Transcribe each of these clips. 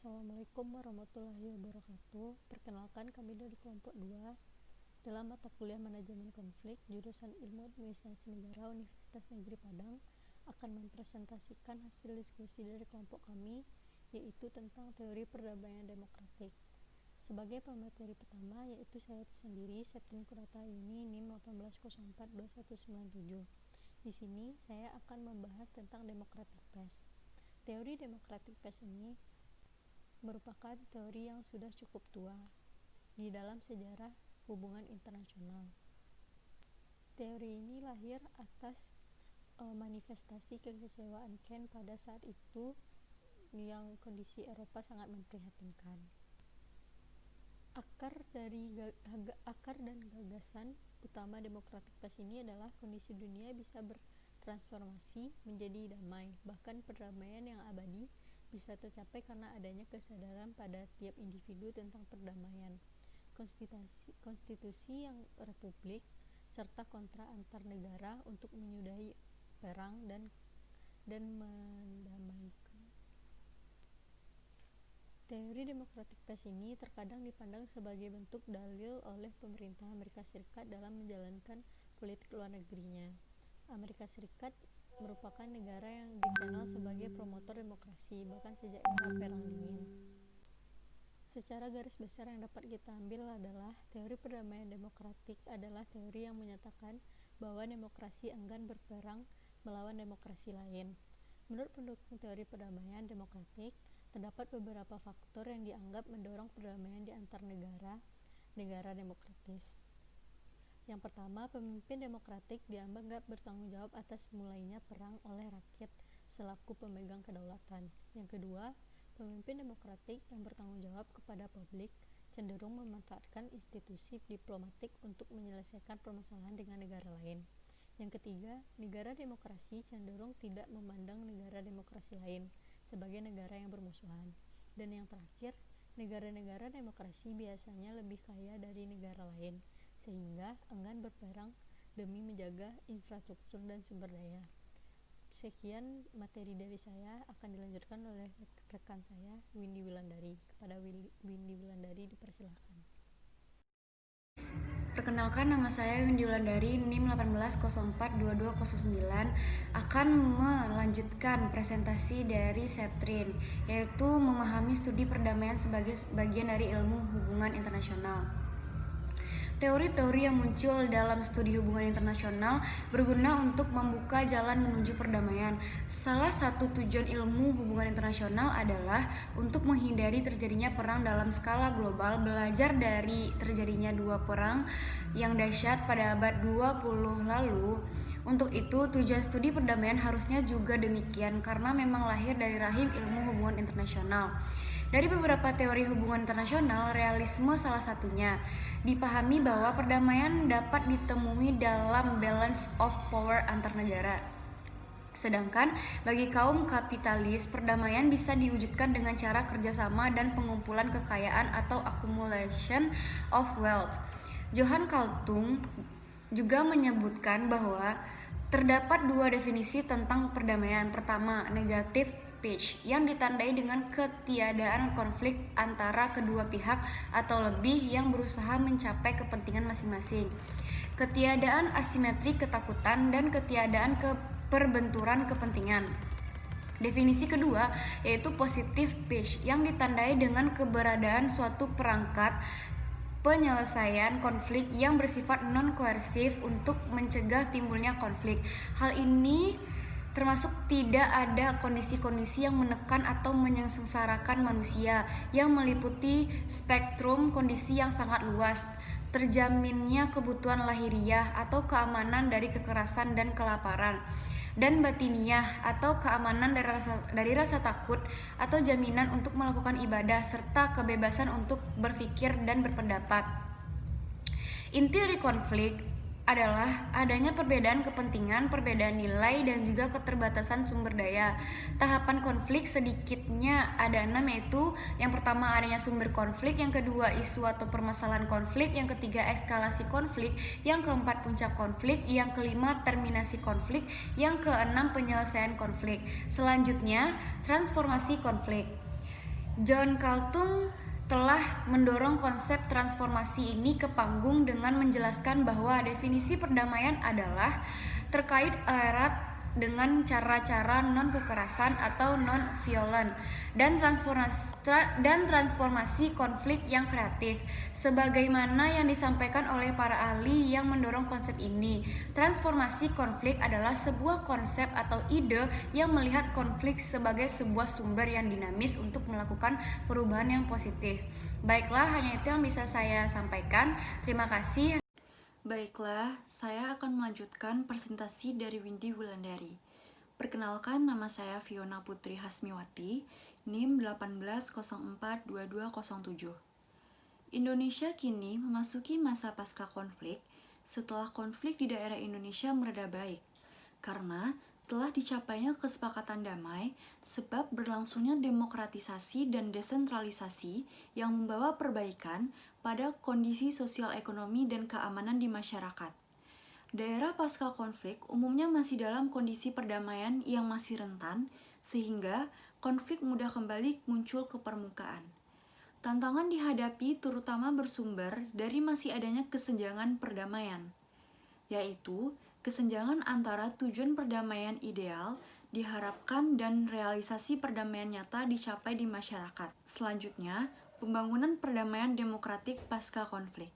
Assalamualaikum warahmatullahi wabarakatuh. Perkenalkan, kami dari kelompok 2 dalam mata kuliah Manajemen Konflik jurusan Ilmu Administrasi Negara Universitas Negeri Padang akan mempresentasikan hasil diskusi dari kelompok kami, yaitu tentang teori perdamaian demokratik. Sebagai pemateri pertama, yaitu saya sendiri, Septrin Kurata Yuni, NIM 18042197. Di sini saya akan membahas tentang democratic peace. Teori democratic peace ini merupakan teori yang sudah cukup tua di dalam sejarah hubungan internasional. Teori ini lahir atas manifestasi kekecewaan Keynes pada saat itu yang kondisi Eropa sangat memprihatinkan. Akar dan gagasan utama democratic peace ini adalah kondisi dunia bisa bertransformasi menjadi damai, bahkan perdamaian yang abadi bisa tercapai karena adanya kesadaran pada tiap individu tentang perdamaian, konstitusi yang republik, serta kontrak antar negara untuk menyudahi perang dan mendamaikan. Teori democratic peace ini terkadang dipandang sebagai bentuk dalil oleh pemerintah Amerika Serikat dalam menjalankan politik luar negerinya. Amerika Serikat merupakan negara yang dikenal sebagai promotor demokrasi bahkan sejak era Perang Dingin. Secara garis besar yang dapat kita ambil adalah teori perdamaian demokratik adalah teori yang menyatakan bahwa demokrasi enggan berperang melawan demokrasi lain. Menurut pendukung teori perdamaian demokratik, terdapat beberapa faktor yang dianggap mendorong perdamaian di antar negara demokratis. Yang pertama, pemimpin demokratik dianggap bertanggung jawab atas mulainya perang oleh rakyat selaku pemegang kedaulatan. Yang kedua, pemimpin demokratik yang bertanggung jawab kepada publik cenderung memanfaatkan institusi diplomatik untuk menyelesaikan permasalahan dengan negara lain. Yang ketiga, negara demokrasi cenderung tidak memandang negara demokrasi lain sebagai negara yang bermusuhan. Dan yang terakhir, negara-negara demokrasi biasanya lebih kaya dari negara lain, sehingga enggan berperang demi menjaga infrastruktur dan sumber daya. Sekian materi dari saya, akan dilanjutkan oleh rekan saya, Windy Wulandari. Kepada Windy Wulandari dipersilakan. Perkenalkan, nama saya Windy Wulandari, NIM 18042209, akan melanjutkan presentasi dari Septrin, yaitu memahami studi perdamaian sebagai bagian dari ilmu hubungan internasional. Teori-teori yang muncul dalam studi hubungan internasional berguna untuk membuka jalan menuju perdamaian. Salah satu tujuan ilmu hubungan internasional adalah untuk menghindari terjadinya perang dalam skala global, belajar dari terjadinya dua perang yang dahsyat pada abad 20 lalu. Untuk itu, tujuan studi perdamaian harusnya juga demikian karena memang lahir dari rahim ilmu hubungan internasional. Dari beberapa teori hubungan internasional, realisme salah satunya. Dipahami bahwa perdamaian dapat ditemui dalam balance of power antar negara. Sedangkan bagi kaum kapitalis, perdamaian bisa diwujudkan dengan cara kerjasama dan pengumpulan kekayaan atau accumulation of wealth. Johann Galtung juga menyebutkan bahwa terdapat dua definisi tentang perdamaian. Pertama, negative peace, yang ditandai dengan ketiadaan konflik antara kedua pihak atau lebih yang berusaha mencapai kepentingan masing-masing. Ketiadaan asimetri ketakutan dan ketiadaan perbenturan kepentingan. Definisi kedua yaitu positive peace, yang ditandai dengan keberadaan suatu perangkat penyelesaian konflik yang bersifat non-koersif untuk mencegah timbulnya konflik. Hal ini termasuk tidak ada kondisi-kondisi yang menekan atau menyengsarakan manusia, yang meliputi spektrum kondisi yang sangat luas, terjaminnya kebutuhan lahiriah atau keamanan dari kekerasan dan kelaparan, dan batiniah atau keamanan dari rasa takut atau jaminan untuk melakukan ibadah, serta kebebasan untuk berpikir dan berpendapat. Inti dari konflik adalah adanya perbedaan kepentingan, perbedaan nilai, dan juga keterbatasan sumber daya. Tahapan konflik sedikitnya ada 6, yaitu yang pertama adanya sumber konflik, yang kedua isu atau permasalahan konflik, yang ketiga eskalasi konflik, yang keempat puncak konflik, yang kelima terminasi konflik, yang keenam penyelesaian konflik. Selanjutnya transformasi konflik. John Galtung telah mendorong konsep transformasi ini ke panggung dengan menjelaskan bahwa definisi perdamaian adalah terkait erat dengan cara-cara non-kekerasan atau non-violent dan transformasi konflik yang kreatif. Sebagaimana yang disampaikan oleh para ahli yang mendorong konsep ini, transformasi konflik adalah sebuah konsep atau ide yang melihat konflik sebagai sebuah sumber yang dinamis untuk melakukan perubahan yang positif. Baiklah, hanya itu yang bisa saya sampaikan. Terima kasih. Baiklah, saya akan melanjutkan presentasi dari Windy Wulandari. Perkenalkan, nama saya Fiona Putri Hasmiwati, NIM 18042207. Indonesia kini memasuki masa pasca konflik setelah konflik di daerah Indonesia mereda baik, karena telah dicapainya kesepakatan damai sebab berlangsungnya demokratisasi dan desentralisasi yang membawa perbaikan pada kondisi sosial ekonomi dan keamanan di masyarakat. Daerah pasca konflik umumnya masih dalam kondisi perdamaian yang masih rentan, sehingga konflik mudah kembali muncul ke permukaan. Tantangan dihadapi terutama bersumber dari masih adanya kesenjangan perdamaian, yaitu kesenjangan antara tujuan perdamaian ideal diharapkan dan realisasi perdamaian nyata dicapai di masyarakat. Selanjutnya, pembangunan perdamaian demokratik pasca konflik.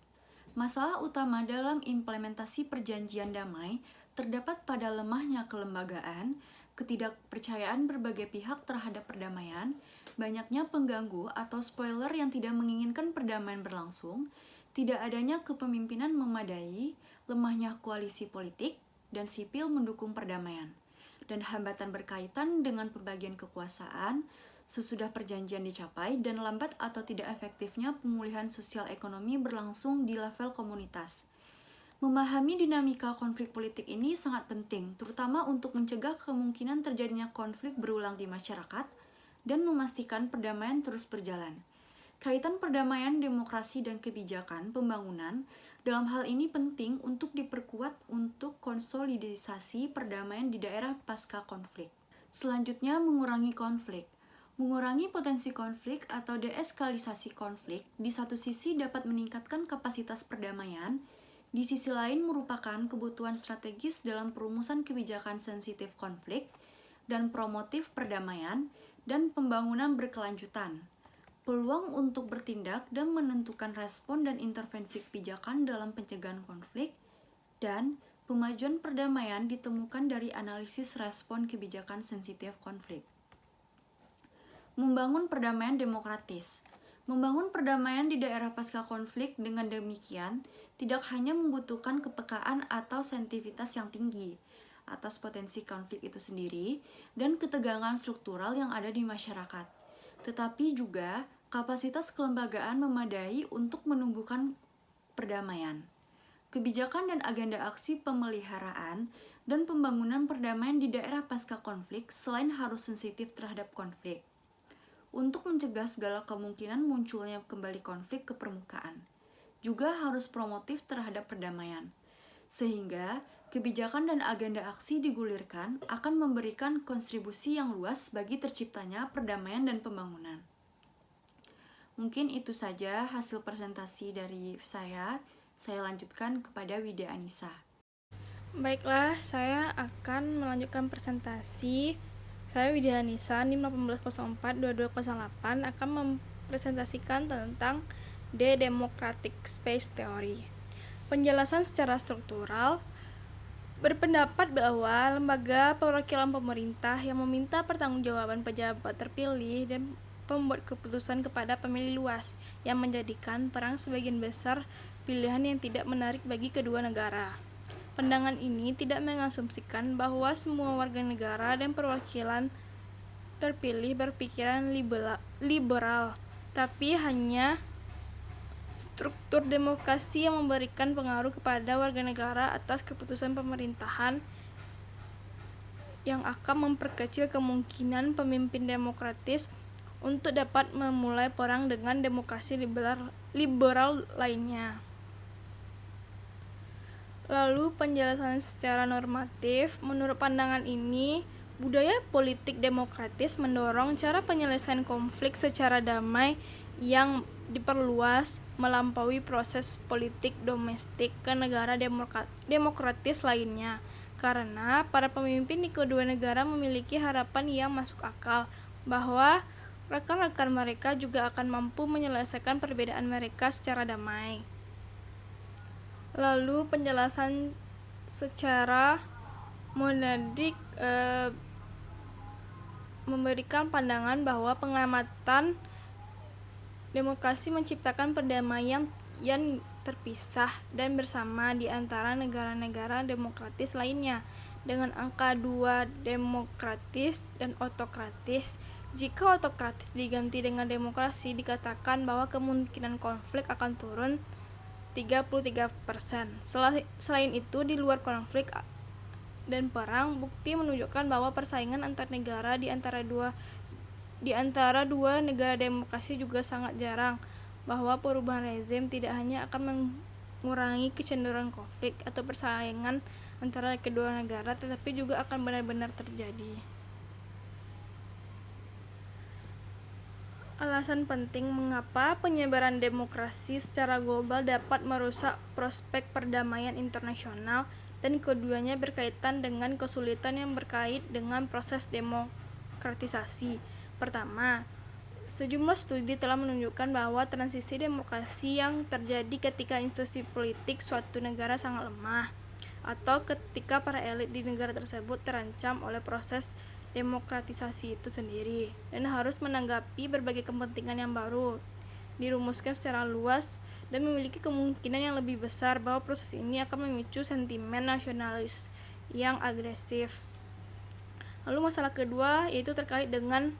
Masalah utama dalam implementasi perjanjian damai terdapat pada lemahnya kelembagaan, ketidakpercayaan berbagai pihak terhadap perdamaian, banyaknya pengganggu atau spoiler yang tidak menginginkan perdamaian berlangsung, tidak adanya kepemimpinan memadai, lemahnya koalisi politik dan sipil mendukung perdamaian, dan hambatan berkaitan dengan pembagian kekuasaan sesudah perjanjian dicapai dan lambat atau tidak efektifnya pemulihan sosial ekonomi berlangsung di level komunitas. Memahami dinamika konflik politik ini sangat penting, terutama untuk mencegah kemungkinan terjadinya konflik berulang di masyarakat dan memastikan perdamaian terus berjalan. Kaitan perdamaian, demokrasi, dan kebijakan pembangunan dalam hal ini penting untuk diperkuat untuk konsolidasi perdamaian di daerah pasca konflik. Selanjutnya, mengurangi konflik. Mengurangi potensi konflik atau deeskalisasi konflik di satu sisi dapat meningkatkan kapasitas perdamaian, di sisi lain merupakan kebutuhan strategis dalam perumusan kebijakan sensitif konflik dan promotif perdamaian dan pembangunan berkelanjutan. Peluang untuk bertindak dan menentukan respon dan intervensi kebijakan dalam pencegahan konflik dan pemajuan perdamaian ditemukan dari analisis respon kebijakan sensitif konflik. Membangun perdamaian demokratis. Membangun perdamaian di daerah pasca konflik dengan demikian tidak hanya membutuhkan kepekaan atau sensitivitas yang tinggi atas potensi konflik itu sendiri dan ketegangan struktural yang ada di masyarakat, tetapi juga kapasitas kelembagaan memadai untuk menumbuhkan perdamaian. Kebijakan dan agenda aksi pemeliharaan dan pembangunan perdamaian di daerah pasca konflik selain harus sensitif terhadap konflik, untuk mencegah segala kemungkinan munculnya kembali konflik ke permukaan, juga harus promotif terhadap perdamaian, sehingga kebijakan dan agenda aksi digulirkan akan memberikan kontribusi yang luas bagi terciptanya perdamaian dan pembangunan. Mungkin itu saja hasil presentasi dari saya. Saya lanjutkan kepada Widya Anissa. Baiklah, saya akan melanjutkan presentasi. Saya Widya Anissa, NIM 18042208 akan mempresentasikan tentang The Democratic Space Theory. Penjelasan secara struktural berpendapat bahwa lembaga perwakilan pemerintah yang meminta pertanggungjawaban pejabat terpilih dan pembuat keputusan kepada pemilih luas yang menjadikan perang sebagian besar pilihan yang tidak menarik bagi kedua negara. Pandangan ini tidak mengasumsikan bahwa semua warga negara dan perwakilan terpilih berpikiran liberal, tapi hanya struktur demokrasi yang memberikan pengaruh kepada warga negara atas keputusan pemerintahan yang akan memperkecil kemungkinan pemimpin demokratis untuk dapat memulai perang dengan demokrasi liberal lainnya. Lalu penjelasan secara normatif, menurut pandangan ini, Budaya politik demokratis mendorong cara penyelesaian konflik secara damai yang diperluas melampaui proses politik domestik ke negara demokratis lainnya, karena para pemimpin di kedua negara memiliki harapan yang masuk akal bahwa rekan-rekan mereka juga akan mampu menyelesaikan perbedaan mereka secara damai. Lalu penjelasan secara monadik memberikan pandangan bahwa pengamatan demokrasi menciptakan perdamaian yang terpisah dan bersama di antara negara-negara demokratis lainnya dengan angka 2 demokratis dan otokratis. Jika otokratis diganti dengan demokrasi, dikatakan bahwa kemungkinan konflik akan turun 33%. Selain itu, di luar konflik dan perang, bukti menunjukkan bahwa persaingan antar negara di antara dua negara demokrasi juga sangat jarang, bahwa perubahan rezim tidak hanya akan mengurangi kecenderungan konflik atau persaingan antara kedua negara, tetapi juga akan benar-benar terjadi. Alasan penting mengapa penyebaran demokrasi secara global dapat merusak prospek perdamaian internasional, dan keduanya berkaitan dengan kesulitan yang berkait dengan proses demokratisasi. Pertama, sejumlah studi telah menunjukkan bahwa transisi demokrasi yang terjadi ketika institusi politik suatu negara sangat lemah, atau ketika para elit di negara tersebut terancam oleh proses demokratisasi itu sendiri, dan harus menanggapi berbagai kepentingan yang baru dirumuskan secara luas, dan memiliki kemungkinan yang lebih besar bahwa proses ini akan memicu sentimen nasionalis yang agresif. Lalu masalah kedua yaitu terkait dengan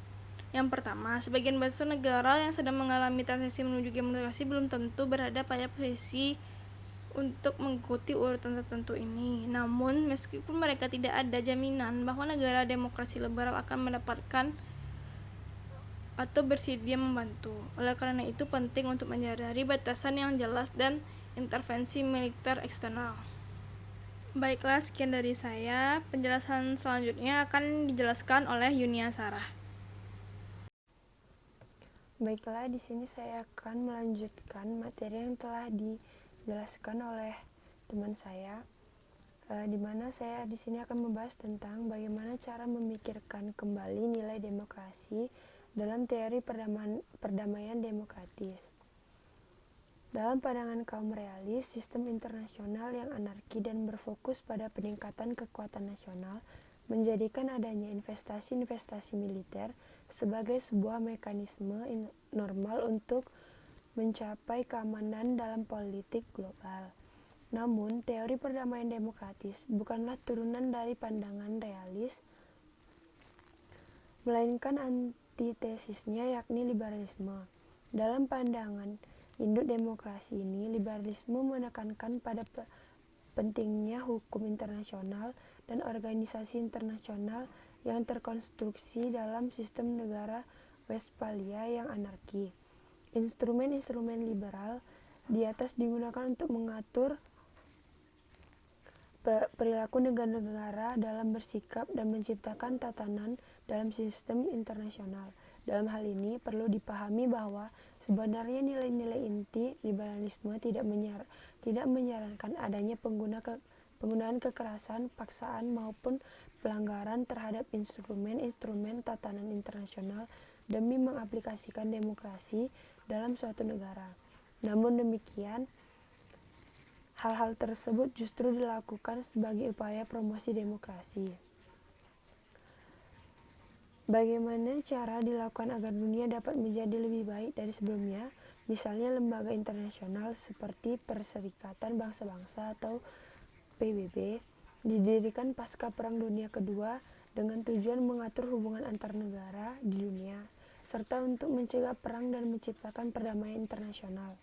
yang pertama, sebagian besar negara yang sedang mengalami transisi menuju demokrasi belum tentu berada pada posisi untuk mengikuti urutan tertentu ini. Namun, meskipun mereka tidak ada jaminan bahwa negara demokrasi liberal akan mendapatkan atau bersedia membantu. Oleh karena itu penting untuk menyadari batasan yang jelas dan intervensi militer eksternal. Baiklah, sekian dari saya. Penjelasan selanjutnya akan dijelaskan oleh Yunia Sarah. Baiklah, di sini saya akan melanjutkan materi yang telah dijelaskan oleh teman saya, di mana saya di sini akan membahas tentang bagaimana cara memikirkan kembali nilai demokrasi dalam teori perdamaian demokratis. Dalam pandangan kaum realis, sistem internasional yang anarki dan berfokus pada peningkatan kekuatan nasional menjadikan adanya investasi-investasi militer sebagai sebuah mekanisme normal untuk mencapai keamanan dalam politik global. Namun, teori perdamaian demokratis bukanlah turunan dari pandangan realis, melainkan antitesisnya yakni liberalisme. Dalam pandangan induk demokrasi ini, liberalisme menekankan pada pentingnya hukum internasional dan organisasi internasional yang terkonstruksi dalam sistem negara Westphalia yang anarki. Instrumen-instrumen liberal di atas digunakan untuk mengatur perilaku negara-negara dalam bersikap dan menciptakan tatanan dalam sistem internasional. Dalam hal ini perlu dipahami bahwa sebenarnya nilai-nilai inti liberalisme tidak menyarankan adanya penggunaan kekerasan, paksaan maupun pelanggaran terhadap instrumen-instrumen tatanan internasional demi mengaplikasikan demokrasi dalam suatu negara. Namun demikian, hal-hal tersebut justru dilakukan sebagai upaya promosi demokrasi. Bagaimana cara dilakukan agar dunia dapat menjadi lebih baik dari sebelumnya? Misalnya lembaga internasional seperti Perserikatan Bangsa-Bangsa atau PBB didirikan pasca Perang Dunia Kedua dengan tujuan mengatur hubungan antar negara di dunia, serta untuk mencegah perang dan menciptakan perdamaian internasional.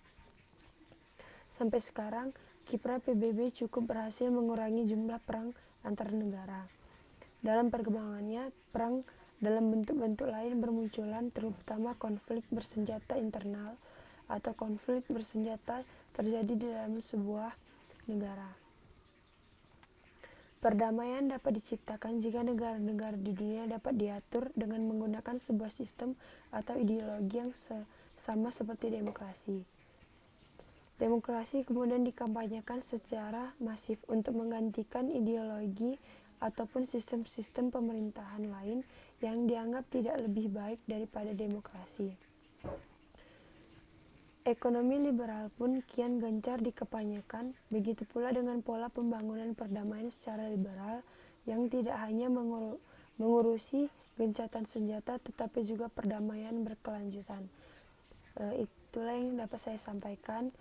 Sampai sekarang, kiprah PBB cukup berhasil mengurangi jumlah perang antar negara. Dalam perkembangannya, perang dalam bentuk-bentuk lain bermunculan, terutama konflik bersenjata internal atau konflik bersenjata terjadi di dalam sebuah negara. Perdamaian dapat diciptakan jika negara-negara di dunia dapat diatur dengan menggunakan sebuah sistem atau ideologi yang sama seperti demokrasi. Demokrasi kemudian dikampanyekan secara masif untuk menggantikan ideologi ataupun sistem-sistem pemerintahan lain yang dianggap tidak lebih baik daripada demokrasi. Ekonomi liberal pun kian gencar dikepanyakan, begitu pula dengan pola pembangunan perdamaian secara liberal yang tidak hanya mengurusi gencatan senjata tetapi juga perdamaian berkelanjutan. Itulah yang dapat saya sampaikan.